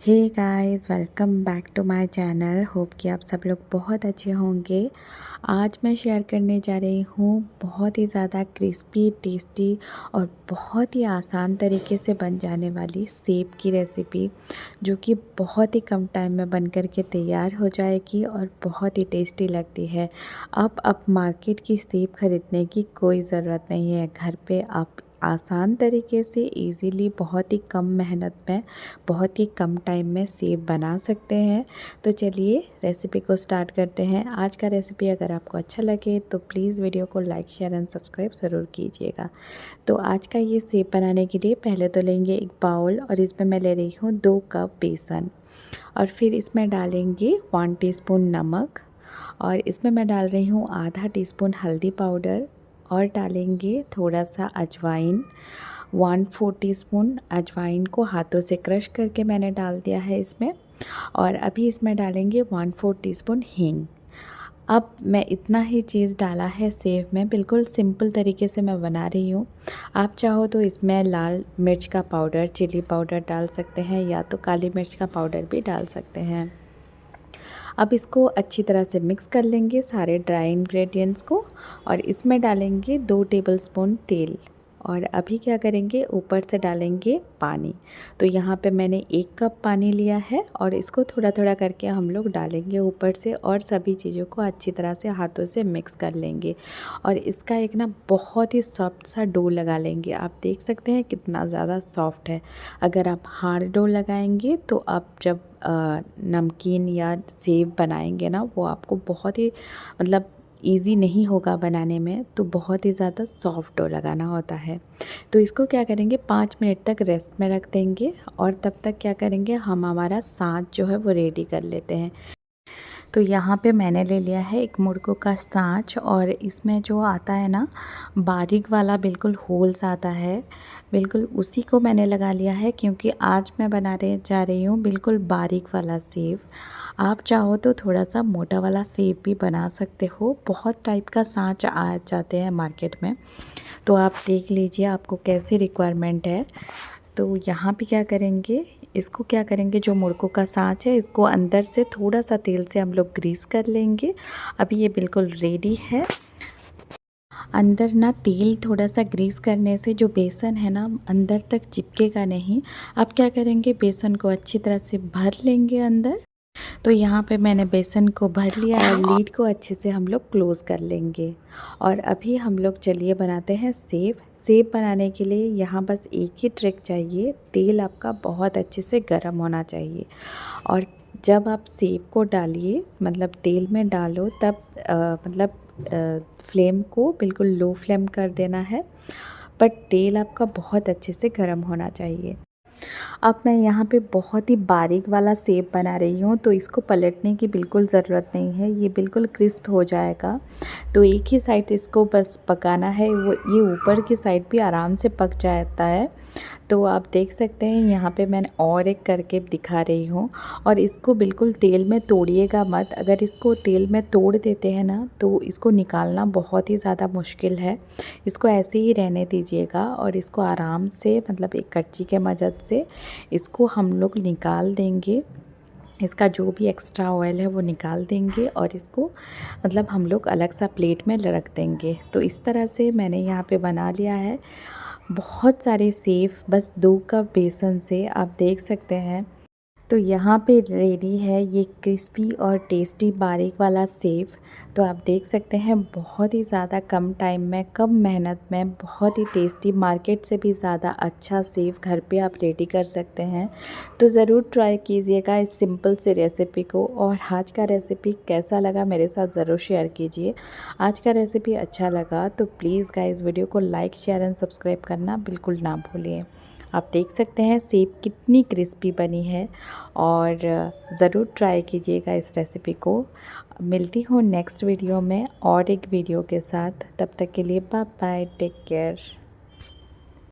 Hey guys, welcome back to my channel. Hope कि आप सब लोग बहुत अच्छे होंगे। आज मैं शेयर करने जा रही हूँ बहुत ही ज़्यादा क्रिस्पी, टेस्टी और बहुत ही आसान तरीके से बन जाने वाली सेब की रेसिपी, जो कि बहुत ही कम टाइम में बन कर के तैयार हो जाएगी और बहुत ही टेस्टी लगती है। अब मार्केट की सेब खरीदने की कोई ज़रूरत नहीं है। घर पे आप आसान तरीके से इजीली, बहुत ही कम मेहनत में, बहुत ही कम टाइम में सेब बना सकते हैं। तो चलिए रेसिपी को स्टार्ट करते हैं। आज का रेसिपी अगर आपको अच्छा लगे तो प्लीज़ वीडियो को लाइक, शेयर एंड सब्सक्राइब ज़रूर कीजिएगा। तो आज का ये सेब बनाने के लिए पहले तो लेंगे एक बाउल और इसमें मैं ले रही हूँ 2 कप बेसन, और फिर इसमें डालेंगे 1 टीस्पून नमक, और इसमें मैं डाल रही हूँ आधा टीस्पून हल्दी पाउडर, और डालेंगे थोड़ा सा अजवाइन। 1/4 टीस्पून अजवाइन को हाथों से क्रश करके मैंने डाल दिया है इसमें। और अभी इसमें डालेंगे 1/4 टीस्पून हींग। अब मैं इतना ही चीज़ डाला है सेव में, बिल्कुल सिंपल तरीके से मैं बना रही हूँ। आप चाहो तो इसमें लाल मिर्च का पाउडर, चिली पाउडर डाल सकते हैं, या तो काली मिर्च का पाउडर भी डाल सकते हैं। अब इसको अच्छी तरह से मिक्स कर लेंगे सारे ड्राई इंग्रेडिएंट्स को, और इसमें डालेंगे 2 टेबलस्पून तेल। और अभी क्या करेंगे, ऊपर से डालेंगे पानी। तो यहाँ पे मैंने 1 कप पानी लिया है, और इसको थोड़ा थोड़ा करके हम लोग डालेंगे ऊपर से, और सभी चीज़ों को अच्छी तरह से हाथों से मिक्स कर लेंगे। और इसका एक ना बहुत ही सॉफ्ट सा डो लगा लेंगे। आप देख सकते हैं कितना ज़्यादा सॉफ्ट है। अगर आप हार्ड डो लगाएंगे तो आप जब नमकीन या सेब बनाएंगे ना, वो आपको बहुत ही मतलब ईज़ी नहीं होगा बनाने में। तो बहुत ही ज़्यादा सॉफ्ट डो लगाना होता है। तो इसको क्या करेंगे, 5 मिनट तक रेस्ट में रख देंगे, और तब तक क्या करेंगे, हम हमारा साँच जो है वो रेडी कर लेते हैं। तो यहाँ पे मैंने ले लिया है एक मुड़कों का साँच, और इसमें जो आता है ना बारीक वाला, बिल्कुल होल्स आता है, बिल्कुल उसी को मैंने लगा लिया है, क्योंकि आज मैं बनाने जा रही हूँ बिल्कुल बारीक वाला सेब। आप चाहो तो थोड़ा सा मोटा वाला सेब भी बना सकते हो। बहुत टाइप का साँच आ जाते हैं मार्केट में, तो आप देख लीजिए आपको कैसी रिक्वायरमेंट है। तो यहाँ पे क्या करेंगे, इसको क्या करेंगे, जो मुड़कों का साँच है इसको अंदर से थोड़ा सा तेल से हम लोग ग्रीस कर लेंगे। अभी ये बिल्कुल रेडी है। अंदर ना तेल थोड़ा सा ग्रीस करने से जो बेसन है ना अंदर तक चिपकेगा नहीं। अब क्या करेंगे, बेसन को अच्छी तरह से भर लेंगे अंदर। तो यहाँ पे मैंने बेसन को भर लिया है, और लीड को अच्छे से हम लोग क्लोज़ कर लेंगे। और अभी हम लोग चलिए बनाते हैं सेब। सेब बनाने के लिए यहाँ बस एक ही ट्रिक चाहिए, तेल आपका बहुत अच्छे से गर्म होना चाहिए। और जब आप सेब को डालिए, मतलब तेल में डालो, तब फ्लेम को बिल्कुल लो फ्लेम कर देना है, बट तेल आपका बहुत अच्छे से गर्म होना चाहिए। अब मैं यहाँ पे बहुत ही बारीक वाला सेब बना रही हूँ, तो इसको पलटने की बिल्कुल ज़रूरत नहीं है, ये बिल्कुल क्रिस्प हो जाएगा। तो एक ही साइड इसको बस पकाना है, वो ये ऊपर की साइड भी आराम से पक जाता है। तो आप देख सकते हैं यहाँ पे मैंने और एक करके दिखा रही हूँ। और इसको बिल्कुल तेल में तोड़िएगा मत। अगर इसको तेल में तोड़ देते हैं ना तो इसको निकालना बहुत ही ज़्यादा मुश्किल है। इसको ऐसे ही रहने दीजिएगा, और इसको आराम से, मतलब एक कच्ची के मदद से इसको हम लोग निकाल देंगे। इसका जो भी एक्स्ट्रा ऑयल है वो निकाल देंगे, और इसको मतलब हम लोग अलग सा प्लेट में रख देंगे। तो इस तरह से मैंने यहाँ पे बना लिया है बहुत सारे सेब, बस 2 कप बेसन से, आप देख सकते हैं। तो यहाँ पे रेडी है ये क्रिस्पी और टेस्टी बारीक वाला सेब। तो आप देख सकते हैं बहुत ही ज़्यादा कम टाइम में, कम मेहनत में, बहुत ही टेस्टी, मार्केट से भी ज़्यादा अच्छा सेब घर पे आप रेडी कर सकते हैं। तो ज़रूर ट्राई कीजिएगा इस सिंपल से रेसिपी को। और आज का रेसिपी कैसा लगा मेरे साथ ज़रूर शेयर कीजिए। आज का रेसिपी अच्छा लगा तो प्लीज़ गाइस वीडियो को लाइक, शेयर एंड सब्सक्राइब करना बिल्कुल ना भूलिए। आप देख सकते हैं सेब कितनी क्रिस्पी बनी है, और ज़रूर ट्राई कीजिएगा इस रेसिपी को। मिलती हूँ नेक्स्ट वीडियो में और एक वीडियो के साथ। तब तक के लिए बाय बाय, टेक केयर।